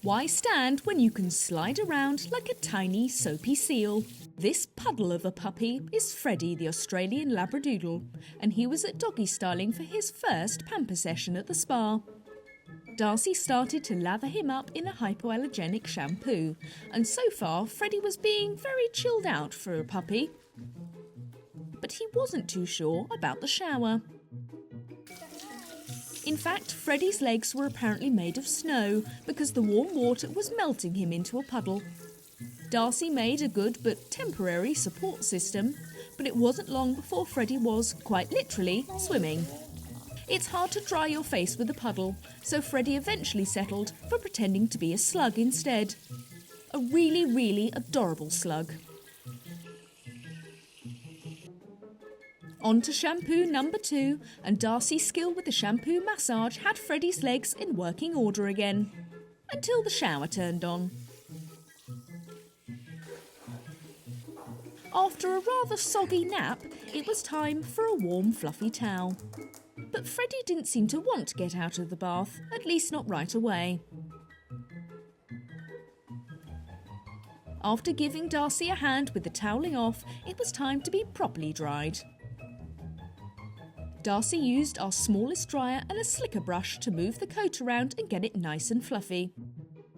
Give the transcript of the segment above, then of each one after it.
Why stand when you can slide around like a tiny soapy seal? This puddle of a puppy is Freddie the Australian Labradoodle, and he was at Doggy styling for his first pamper session at the spa. Darcy started to lather him up in a hypoallergenic shampoo, and so far Freddie was being very chilled out for a puppy. But he wasn't too sure about the shower. In fact, Freddie's legs were apparently made of snow because the warm water was melting him into a puddle. Darcy made a good but temporary support system, but it wasn't long before Freddie was, quite literally, swimming. It's hard to dry your face with a puddle, so Freddie eventually settled for pretending to be a slug instead. A really, really adorable slug. On to shampoo number 2, and Darcy's skill with the shampoo massage had Freddie's legs in working order again. Until the shower turned on. After a rather soggy nap, it was time for a warm fluffy towel. But Freddie didn't seem to want to get out of the bath, at least not right away. After giving Darcy a hand with the toweling off, it was time to be properly dried. Darcy used our smallest dryer and a slicker brush to move the coat around and get it nice and fluffy.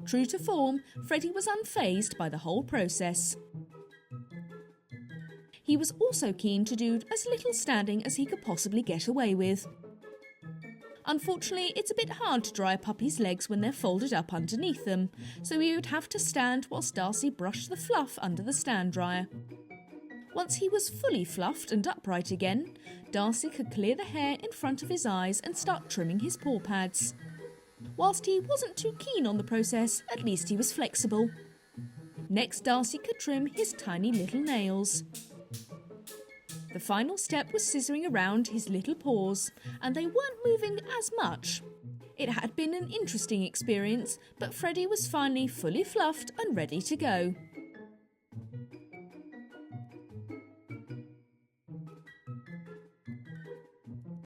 True to form, Freddie was unfazed by the whole process. He was also keen to do as little standing as he could possibly get away with. Unfortunately, it's a bit hard to dry a puppy's legs when they're folded up underneath them, so he would have to stand whilst Darcy brushed the fluff under the stand dryer. Once he was fully fluffed and upright again, Darcy could clear the hair in front of his eyes and start trimming his paw pads. Whilst he wasn't too keen on the process, at least he was flexible. Next, Darcy could trim his tiny little nails. The final step was scissoring around his little paws, and they weren't moving as much. It had been an interesting experience, but Freddie was finally fully fluffed and ready to go.